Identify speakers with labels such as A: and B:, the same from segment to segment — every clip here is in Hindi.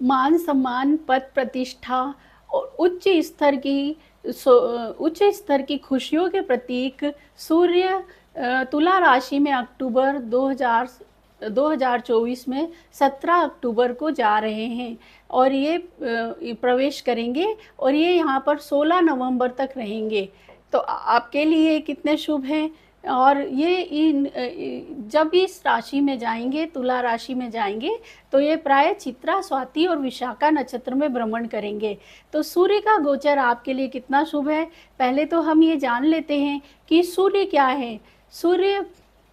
A: मान सम्मान, पद प्रतिष्ठा और उच्च स्तर की खुशियों के प्रतीक सूर्य तुला राशि में अक्टूबर 2024 में 17 अक्टूबर को जा रहे हैं और ये प्रवेश करेंगे और ये यहाँ पर 16 नवंबर तक रहेंगे। तो आपके लिए कितने शुभ हैं। और ये जब इस राशि में जाएंगे, तुला राशि में जाएंगे, तो ये प्राय चित्रा, स्वाति और विशाखा नक्षत्र में भ्रमण करेंगे। तो सूर्य का गोचर आपके लिए कितना शुभ है, पहले तो हम ये जान लेते हैं कि सूर्य क्या है। सूर्य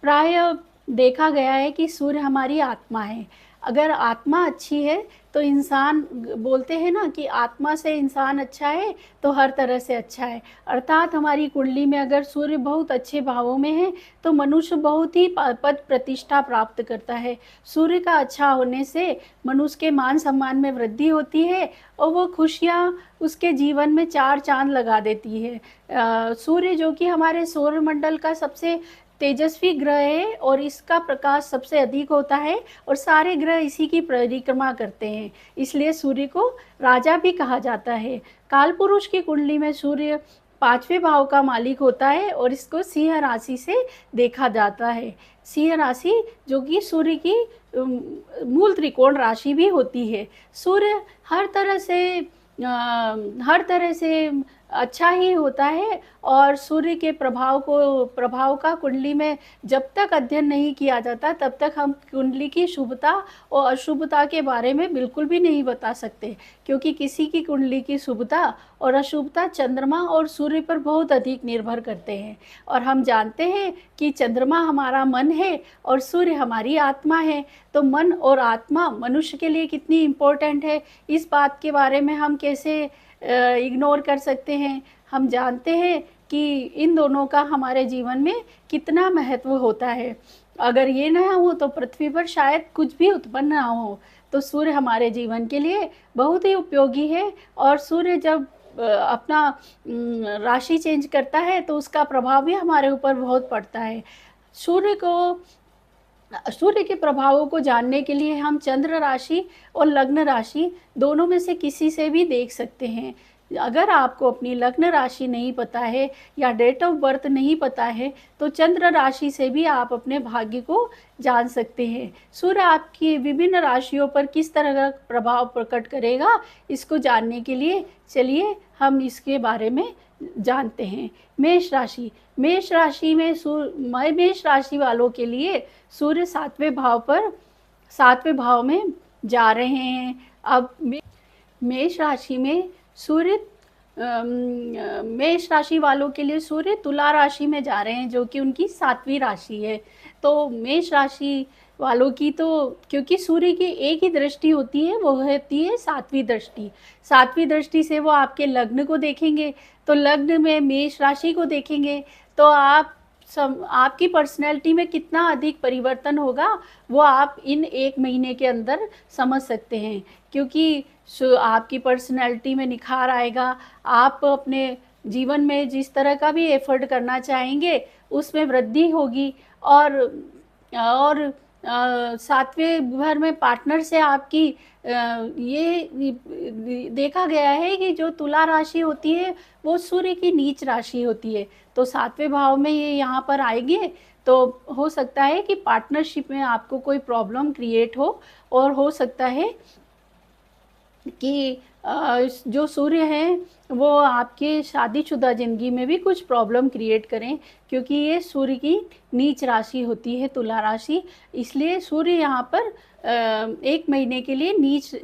A: प्राय देखा गया है कि सूर्य हमारी आत्मा है। अगर आत्मा अच्छी है तो इंसान, बोलते हैं ना कि आत्मा से इंसान अच्छा है तो हर तरह से अच्छा है। अर्थात हमारी कुंडली में अगर सूर्य बहुत अच्छे भावों में है तो मनुष्य बहुत ही पद प्रतिष्ठा प्राप्त करता है। सूर्य का अच्छा होने से मनुष्य के मान सम्मान में वृद्धि होती है और वो खुशियाँ उसके जीवन में चार चांद लगा देती है। सूर्य जो कि हमारे सौरमंडल का सबसे तेजस्वी ग्रह है और इसका प्रकाश सबसे अधिक होता है और सारे ग्रह इसी की परिक्रमा करते हैं, इसलिए सूर्य को राजा भी कहा जाता है। कालपुरुष की कुंडली में सूर्य 5वें भाव का मालिक होता है और इसको सिंह राशि से देखा जाता है। सिंह राशि जो कि सूर्य की मूल त्रिकोण राशि भी होती है। सूर्य हर तरह से अच्छा ही होता है और सूर्य के प्रभाव का कुंडली में जब तक अध्ययन नहीं किया जाता तब तक हम कुंडली की शुभता और अशुभता के बारे में बिल्कुल भी नहीं बता सकते, क्योंकि किसी की कुंडली की शुभता और अशुभता चंद्रमा और सूर्य पर बहुत अधिक निर्भर करते हैं। और हम जानते हैं कि चंद्रमा हमारा मन है और सूर्य हमारी आत्मा है। तो मन और आत्मा मनुष्य के लिए कितनी इम्पोर्टेंट है, इस बात के बारे में हम कैसे इग्नोर कर सकते हैं। हम जानते हैं कि इन दोनों का हमारे जीवन में कितना महत्व होता है। अगर ये ना हो तो पृथ्वी पर शायद कुछ भी उत्पन्न ना हो। तो सूर्य हमारे जीवन के लिए बहुत ही उपयोगी है और सूर्य जब अपना राशि चेंज करता है तो उसका प्रभाव भी हमारे ऊपर बहुत पड़ता है। सूर्य के प्रभावों को जानने के लिए हम चंद्र राशि और लग्न राशि दोनों में से किसी से भी देख सकते हैं। अगर आपको अपनी लग्न राशि नहीं पता है या डेट ऑफ बर्थ नहीं पता है तो चंद्र राशि से भी आप अपने भाग्य को जान सकते हैं। सूर्य आपकी विभिन्न राशियों पर किस तरह का प्रभाव प्रकट करेगा, इसको जानने के लिए चलिए हम इसके बारे में जानते हैं। मेष राशि मेष राशि वालों के लिए सूर्य 7वें भाव में जा रहे हैं। अब मेष राशि में सूर्य मेष राशि वालों के लिए सूर्य तुला राशि में जा रहे हैं, जो कि उनकी 7वीं राशि है। तो मेष राशि वालों की, तो क्योंकि सूर्य की एक ही दृष्टि होती है, वो होती है 7वीं दृष्टि। 7वीं दृष्टि से वो आपके लग्न को देखेंगे, तो लग्न में मेष राशि को देखेंगे तो आपकी पर्सनैलिटी में कितना अधिक परिवर्तन होगा वो आप इन 1 महीने के अंदर समझ सकते हैं, क्योंकि आपकी पर्सनैलिटी में निखार आएगा। आप अपने जीवन में जिस तरह का भी एफर्ट करना चाहेंगे उसमें वृद्धि होगी और 7वें घर में पार्टनर से आपकी ये देखा गया है कि जो तुला राशि होती है वो सूर्य की नीच राशि होती है। तो 7वें भाव में ये यहाँ पर आएंगे तो हो सकता है कि पार्टनरशिप में आपको कोई प्रॉब्लम क्रिएट हो और हो सकता है कि जो सूर्य हैं वो आपके शादीशुदा ज़िंदगी में भी कुछ प्रॉब्लम क्रिएट करें, क्योंकि ये सूर्य की नीच राशि होती है तुला राशि। इसलिए सूर्य यहाँ पर 1 महीने के लिए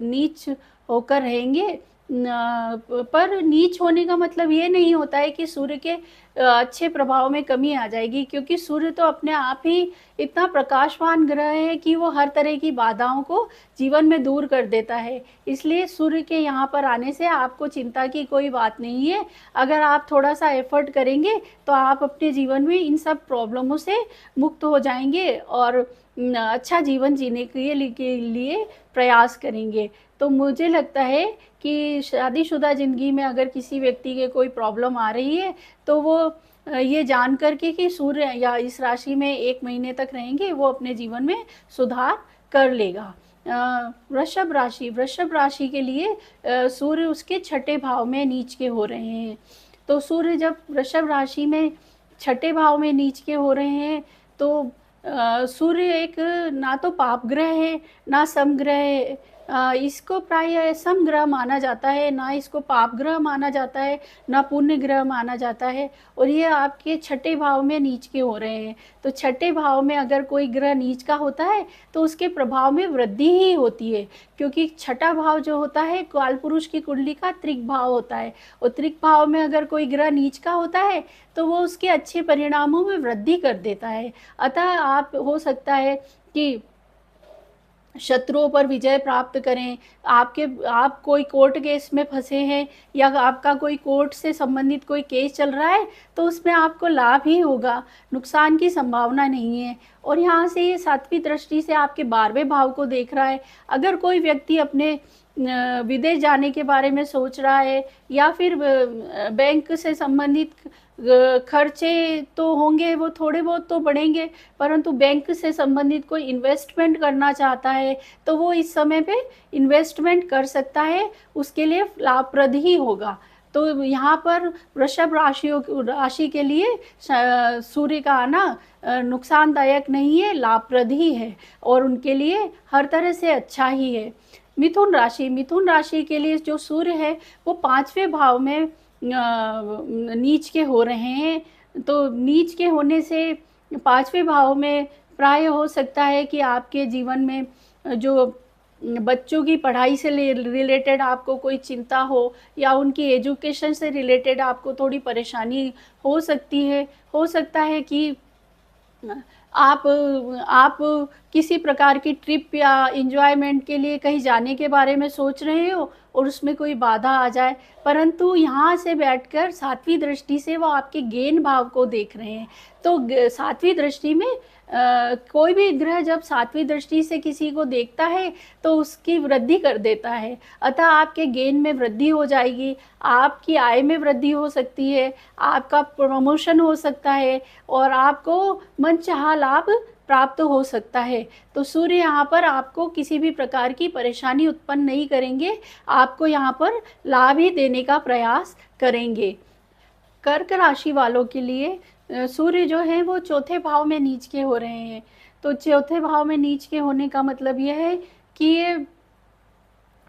A: नीच होकर रहेंगे। पर नीच होने का मतलब ये नहीं होता है कि सूर्य के अच्छे प्रभाव में कमी आ जाएगी, क्योंकि सूर्य तो अपने आप ही इतना प्रकाशवान ग्रह है कि वो हर तरह की बाधाओं को जीवन में दूर कर देता है। इसलिए सूर्य के यहाँ पर आने से आपको चिंता की कोई बात नहीं है। अगर आप थोड़ा सा एफर्ट करेंगे तो आप अपने जीवन में इन सब प्रॉब्लमों से मुक्त हो जाएंगे और अच्छा जीवन जीने के लिए प्रयास करेंगे। तो मुझे लगता है कि शादीशुदा ज़िंदगी में अगर किसी व्यक्ति के कोई प्रॉब्लम आ रही है तो वो ये जान करके कि सूर्य या इस राशि में 1 महीने तक रहेंगे वो अपने जीवन में सुधार कर लेगा। वृषभ राशि के लिए सूर्य उसके छठे भाव में नीच के हो रहे हैं। तो सूर्य जब वृषभ राशि में छठे भाव में नीच के हो रहे हैं, तो सूर्य एक ना तो पाप ग्रह है, ना सम ग्रह है। इसको प्राय सम ग्रह माना जाता है, ना इसको पाप ग्रह माना जाता है, ना पुण्य ग्रह माना जाता है। और ये आपके छठे भाव में नीच के हो रहे हैं। तो छठे भाव में अगर कोई ग्रह नीच का होता है तो उसके प्रभाव में वृद्धि ही होती है, क्योंकि छठा भाव जो होता है कालपुरुष की कुंडली का त्रिक भाव होता है। और त्रिक भाव में अगर कोई ग्रह नीच का होता है तो वो उसके अच्छे परिणामों में वृद्धि कर देता है। अतः आप हो सकता है कि शत्रुओं पर विजय प्राप्त करें। आप कोई कोर्ट केस में फंसे हैं या आपका कोई कोर्ट से संबंधित कोई केस चल रहा है तो उसमें आपको लाभ ही होगा, नुकसान की संभावना नहीं है। और यहाँ से ये सातवीं दृष्टि से आपके 12वें भाव को देख रहा है। अगर कोई व्यक्ति अपने विदेश जाने के बारे में सोच रहा है या फिर बैंक से संबंधित खर्चे तो होंगे, वो थोड़े बहुत तो बढ़ेंगे, परंतु बैंक से संबंधित कोई इन्वेस्टमेंट करना चाहता है तो वो इस समय पे इन्वेस्टमेंट कर सकता है, उसके लिए लाभप्रद ही होगा। तो यहाँ पर वृषभ राशि के लिए सूर्य का आना नुकसानदायक नहीं है, लाभप्रद ही है और उनके लिए हर तरह से अच्छा ही है। मिथुन राशि के लिए जो सूर्य है वो 5वें भाव में नीच के हो रहे हैं। तो नीच के होने से 5वें भाव में प्राय हो सकता है कि आपके जीवन में जो बच्चों की पढ़ाई से रिलेटेड आपको कोई चिंता हो या उनकी एजुकेशन से रिलेटेड आपको थोड़ी परेशानी हो सकती है। हो सकता है कि आप किसी प्रकार की ट्रिप या एन्जॉयमेंट के लिए कहीं जाने के बारे में सोच रहे हो और उसमें कोई बाधा आ जाए, परंतु यहाँ से बैठकर सातवीं दृष्टि से वो आपके गेन भाव को देख रहे हैं। तो सातवीं दृष्टि में कोई भी ग्रह जब सातवीं दृष्टि से किसी को देखता है तो उसकी वृद्धि कर देता है। अतः आपके गेन में वृद्धि हो जाएगी, आपकी आय में वृद्धि हो सकती है, आपका प्रमोशन हो सकता है और आपको मनचाहा लाभ प्राप्त हो सकता है। तो सूर्य यहाँ पर आपको किसी भी प्रकार की परेशानी उत्पन्न नहीं करेंगे, आपको यहाँ पर लाभ ही देने का प्रयास करेंगे। कर्क राशि वालों के लिए सूर्य जो है वो चौथे भाव में नीच के हो रहे हैं। तो चौथे भाव में नीच के होने का मतलब यह है कि ये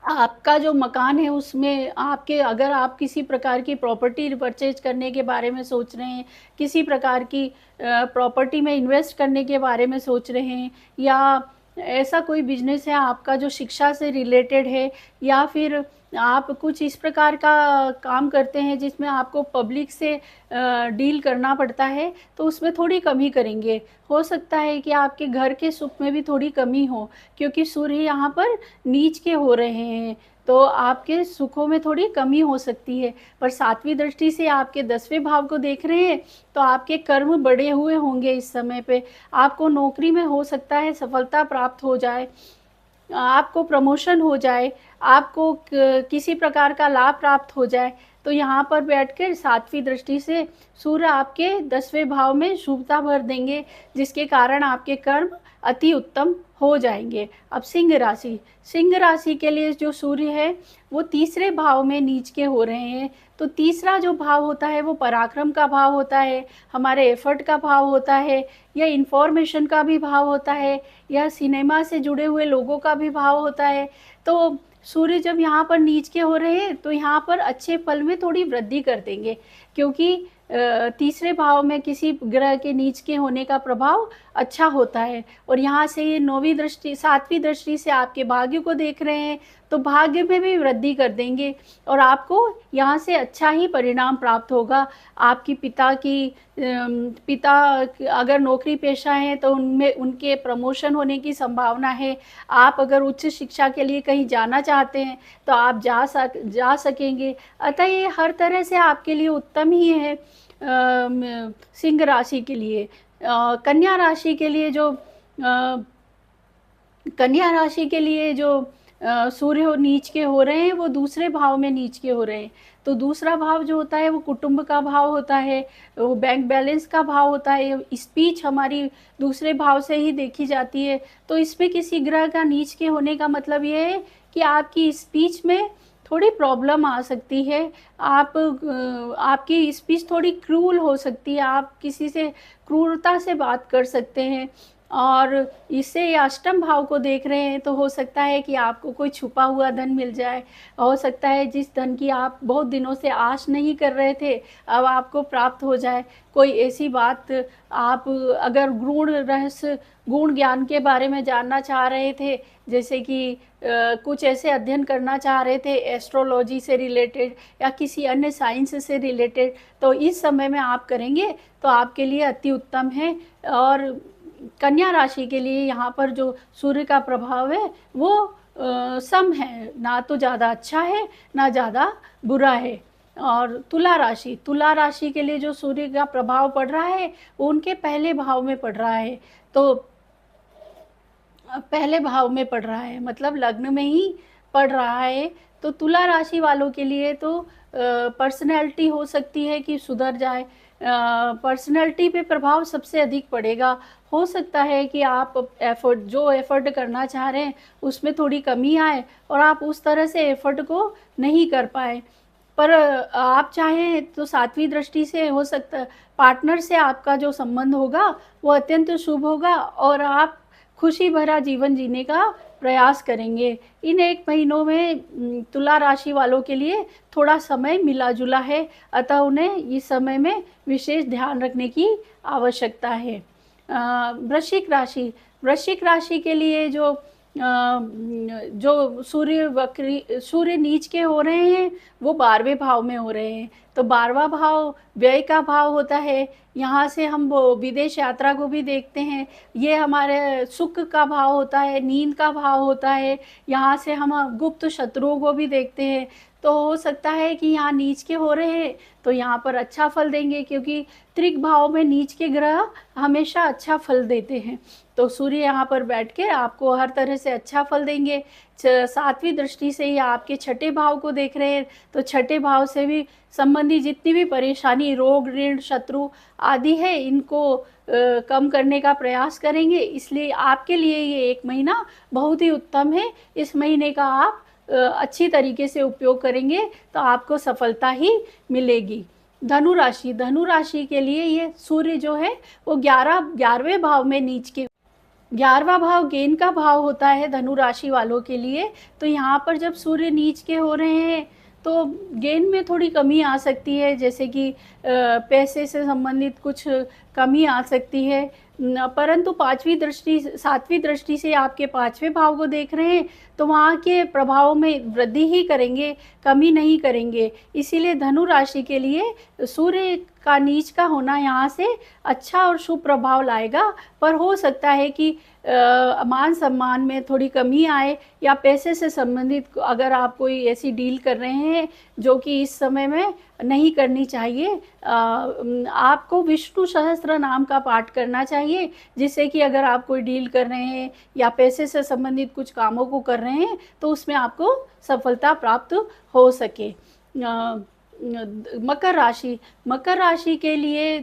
A: आपका जो मकान है उसमें आपके, अगर आप किसी प्रकार की प्रॉपर्टी परचेज करने के बारे में सोच रहे हैं, किसी प्रकार की प्रॉपर्टी में इन्वेस्ट करने के बारे में सोच रहे हैं, या ऐसा कोई बिजनेस है आपका जो शिक्षा से रिलेटेड है, या फिर आप कुछ इस प्रकार का काम करते हैं जिसमें आपको पब्लिक से डील करना पड़ता है, तो उसमें थोड़ी कमी करेंगे। हो सकता है कि आपके घर के सुख में भी थोड़ी कमी हो, क्योंकि सूर्य यहाँ पर नीच के हो रहे हैं, तो आपके सुखों में थोड़ी कमी हो सकती है। पर सातवीं दृष्टि से आपके 10वें भाव को देख रहे हैं तो आपके कर्म बढ़े हुए होंगे इस समय पे। आपको नौकरी में हो सकता है सफलता प्राप्त हो जाए, आपको प्रमोशन हो जाए, आपको किसी प्रकार का लाभ प्राप्त हो जाए। तो यहाँ पर बैठकर सातवीं दृष्टि से सूर्य आपके 10वें भाव में शुभता भर देंगे, जिसके कारण आपके कर्म अति उत्तम हो जाएंगे। अब सिंह राशि के लिए जो सूर्य है वो 3रे भाव में नीच के हो रहे हैं। तो तीसरा जो भाव होता है वो पराक्रम का भाव होता है, हमारे एफर्ट का भाव होता है, या इन्फॉर्मेशन का भी भाव होता है, या सिनेमा से जुड़े हुए लोगों का भी भाव होता है। तो सूर्य जब यहाँ पर नीच के हो रहे हैं तो यहाँ पर अच्छे फल में थोड़ी वृद्धि कर देंगे, क्योंकि 3रे भाव में किसी ग्रह के नीच के होने का प्रभाव अच्छा होता है। और यहाँ से ये 7वीं दृष्टि से आपके भाग्य को देख रहे हैं, तो भाग्य में भी वृद्धि कर देंगे और आपको यहाँ से अच्छा ही परिणाम प्राप्त होगा। आपकी पिता अगर नौकरी पेशा हैं तो उनमें उनके प्रमोशन होने की संभावना है। आप अगर उच्च शिक्षा के लिए कहीं जाना चाहते हैं तो आप जा सकेंगे। अतः ये हर तरह से आपके लिए उत्तम ही है। सिंह राशि के लिए कन्या राशि के लिए जो सूर्य नीच के हो रहे हैं, वो दूसरे भाव में नीच के हो रहे हैं। तो दूसरा भाव जो होता है वो कुटुंब का भाव होता है, वो बैंक बैलेंस का भाव होता है, स्पीच हमारी दूसरे भाव से ही देखी जाती है। तो इसमें किसी ग्रह का नीच के होने का मतलब ये है कि आपकी स्पीच में थोड़ी प्रॉब्लम आ सकती है। आपकी स्पीच थोड़ी क्रूर हो सकती है, आप किसी से क्रूरता से बात कर सकते हैं। और इससे ये अष्टम भाव को देख रहे हैं, तो हो सकता है कि आपको कोई छुपा हुआ धन मिल जाए। हो सकता है जिस धन की आप बहुत दिनों से आश नहीं कर रहे थे, अब आपको प्राप्त हो जाए। कोई ऐसी बात, आप अगर गुण रहस्य, गुण ज्ञान के बारे में जानना चाह रहे थे, जैसे कि कुछ ऐसे अध्ययन करना चाह रहे थे एस्ट्रोलॉजी से रिलेटेड या किसी अन्य साइंस से रिलेटेड, तो इस समय में आप करेंगे तो आपके लिए अति उत्तम है। और कन्या राशि के लिए यहाँ पर जो सूर्य का प्रभाव है वो सम है, ना तो ज़्यादा अच्छा है ना ज़्यादा बुरा है। और तुला राशि के लिए जो सूर्य का प्रभाव पड़ रहा है वो उनके पहले भाव में पड़ रहा है। तो पहले भाव में पड़ रहा है, मतलब लग्न में ही पड़ रहा है। तो तुला राशि वालों के लिए तो पर्सनैलिटी हो सकती है कि सुधर जाए, पर्सनैलिटी पे प्रभाव सबसे अधिक पड़ेगा। हो सकता है कि आप एफर्ट करना चाह रहे हैं उसमें थोड़ी कमी आए और आप उस तरह से एफर्ट को नहीं कर पाए। पर आप चाहें तो सातवीं दृष्टि से हो सकता है पार्टनर से आपका जो संबंध होगा वो अत्यंत शुभ होगा और आप खुशी भरा जीवन जीने का प्रयास करेंगे। इन 1 महीनों में तुला राशि वालों के लिए थोड़ा समय मिला जुला है, अतः उन्हें इस समय में विशेष ध्यान रखने की आवश्यकता है। वृश्चिक राशि के लिए जो सूर्य नीच के हो रहे हैं वो 12वें भाव में हो रहे हैं। तो 12वां भाव व्यय का भाव होता है, यहाँ से हम वो विदेश यात्रा को भी देखते हैं। ये हमारे सुख का भाव होता है, नींद का भाव होता है, यहाँ से हम गुप्त शत्रुओं को भी देखते हैं। तो हो सकता है कि यहाँ नीच के हो रहे हैं तो यहाँ पर अच्छा फल देंगे, क्योंकि त्रिक भाव में नीच के ग्रह हमेशा अच्छा फल देते हैं। तो सूर्य यहाँ पर बैठ के आपको हर तरह से अच्छा फल देंगे। 7वीं दृष्टि से ही आपके छठे भाव को देख रहे हैं, तो छठे भाव से भी संबंधी जितनी भी परेशानी, रोग, ऋण, शत्रु आदि है, इनको कम करने का प्रयास करेंगे। इसलिए आपके लिए ये 1 महीना बहुत ही उत्तम है। इस महीने का आप अच्छी तरीके से उपयोग करेंगे तो आपको सफलता ही मिलेगी। धनु राशि के लिए ये सूर्य जो है वो 11वें भाव में नीच के, 11वां भाव गेन का भाव होता है धनु राशि वालों के लिए। तो यहाँ पर जब सूर्य नीच के हो रहे हैं तो गेन में थोड़ी कमी आ सकती है, जैसे कि पैसे से संबंधित कुछ कमी आ सकती है। परंतु 7वीं दृष्टि से आपके 5वें भाव को देख रहे हैं तो वहाँ के प्रभाव में वृद्धि ही करेंगे, कमी नहीं करेंगे। इसीलिए धनु राशि के लिए सूर्य का नीच का होना यहाँ से अच्छा और शुभ प्रभाव लाएगा। पर हो सकता है कि मान सम्मान में थोड़ी कमी आए, या पैसे से संबंधित अगर आप कोई ऐसी डील कर रहे हैं जो कि इस समय में नहीं करनी चाहिए। आपको विष्णु सहस्त्र नाम का पाठ करना चाहिए, जिससे कि अगर आप कोई डील कर रहे हैं या पैसे से संबंधित कुछ कामों को कर रहे हैं तो उसमें आपको सफलता प्राप्त हो सके। मकर राशि के लिए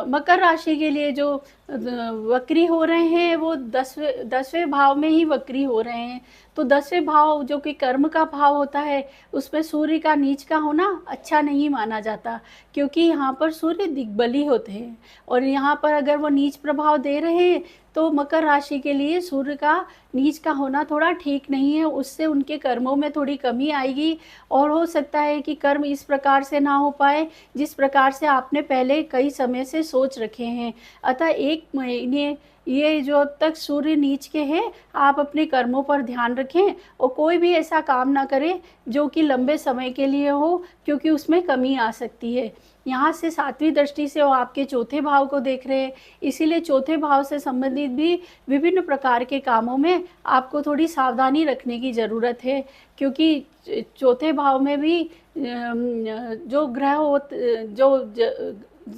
A: मकर राशि के लिए जो वक्री हो रहे हैं वो 10वें भाव में ही वक्री हो रहे हैं। तो 10वें भाव जो कि कर्म का भाव होता है उसमें सूर्य का नीच का होना अच्छा नहीं माना जाता, क्योंकि यहाँ पर सूर्य दिग्बली होते हैं और यहाँ पर अगर वो नीच प्रभाव दे रहे हैं तो मकर राशि के लिए सूर्य का नीच का होना थोड़ा ठीक नहीं है। उससे उनके कर्मों में थोड़ी कमी आएगी और हो सकता है कि कर्म इस प्रकार से ना हो पाए जिस प्रकार से आपने पहले कई समय से सोच रखे हैं। अतः 1 महीने ये जो तक सूर्य नीच के हैं आप अपने कर्मों पर ध्यान रखें और कोई भी ऐसा काम ना करें जो कि लंबे समय के लिए हो, क्योंकि उसमें कमी आ सकती है। यहाँ से 7वीं दृष्टि से वो आपके चौथे भाव को देख रहे हैं, इसीलिए चौथे भाव से संबंधित भी विभिन्न प्रकार के कामों में आपको थोड़ी सावधानी रखने की ज़रूरत है, क्योंकि चौथे भाव में भी जो ग्रह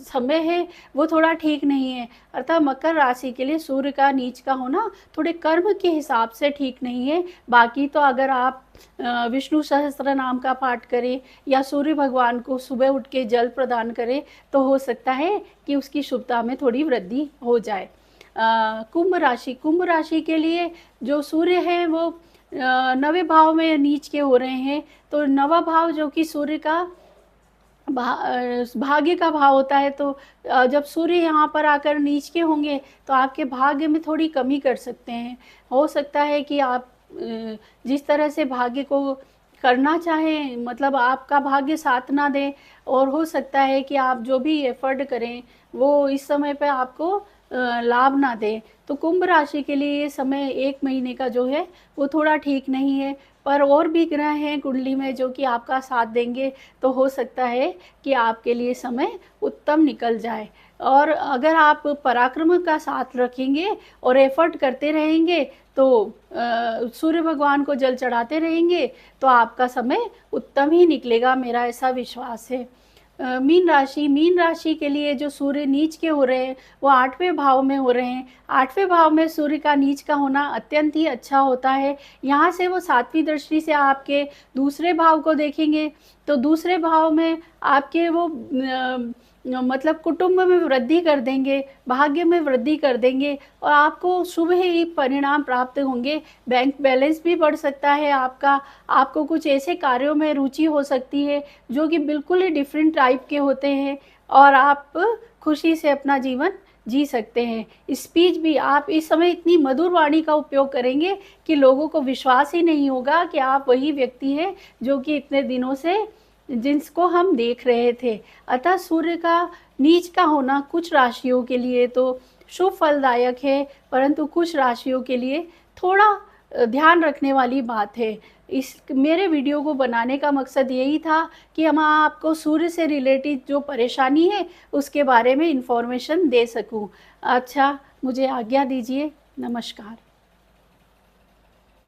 A: समय है वो थोड़ा ठीक नहीं है। अर्थात मकर राशि के लिए सूर्य का नीच का होना थोड़े कर्म के हिसाब से ठीक नहीं है। बाकी तो अगर आप विष्णु सहस्त्र नाम का पाठ करें या सूर्य भगवान को सुबह उठ के जल प्रदान करें तो हो सकता है कि उसकी शुभता में थोड़ी वृद्धि हो जाए। कुंभ राशि के लिए जो सूर्य है वो नवे भाव में नीच के हो रहे हैं। तो नवा भाव जो कि सूर्य का भाग्य का भाव होता है, तो जब सूर्य यहाँ पर आकर नीच के होंगे तो आपके भाग्य में थोड़ी कमी कर सकते हैं। हो सकता है कि आप जिस तरह से भाग्य को करना चाहें, मतलब आपका भाग्य साथ ना दे, और हो सकता है कि आप जो भी एफर्ट करें वो इस समय पे आपको लाभ ना दे। तो कुंभ राशि के लिए ये समय 1 महीने का जो है वो थोड़ा ठीक नहीं है, पर और भी ग्रह हैं कुंडली में जो कि आपका साथ देंगे, तो हो सकता है कि आपके लिए समय उत्तम निकल जाए। और अगर आप पराक्रम का साथ रखेंगे और एफर्ट करते रहेंगे तो सूर्य भगवान को जल चढ़ाते रहेंगे तो आपका समय उत्तम ही निकलेगा, मेरा ऐसा विश्वास है। मीन राशि के लिए जो सूर्य नीच के हो रहे हैं वो 8वें भाव में हो रहे हैं। 8वें भाव में सूर्य का नीच का होना अत्यंत ही अच्छा होता है। यहाँ से वो 7वीं दृष्टि से आपके दूसरे भाव को देखेंगे, तो दूसरे भाव में आपके वो मतलब कुटुंब में वृद्धि कर देंगे, भाग्य में वृद्धि कर देंे और आपको शुभ ही परिणाम प्राप्त होंगे। बैंक बैलेंस भी बढ़ सकता है आपका। आपको कुछ ऐसे कार्यों में रुचि हो सकती है जो कि बिल्कुल ही डिफरेंट टाइप के होते हैं और आप खुशी से अपना जीवन जी सकते हैं। स्पीच भी आप इस समय इतनी मधुर वाणी का उपयोग करेंगे कि लोगों को विश्वास ही नहीं होगा कि आप वही व्यक्ति हैं जो कि इतने दिनों से जिसको हम देख रहे थे। अतः सूर्य का नीच का होना कुछ राशियों के लिए तो शुभ फलदायक है, परंतु कुछ राशियों के लिए थोड़ा ध्यान रखने वाली बात है। इस मेरे वीडियो को बनाने का मकसद यही था कि हम आपको सूर्य से रिलेटेड जो परेशानी है उसके बारे में इन्फॉर्मेशन दे सकूं। अच्छा, मुझे आज्ञा दीजिए। नमस्कार।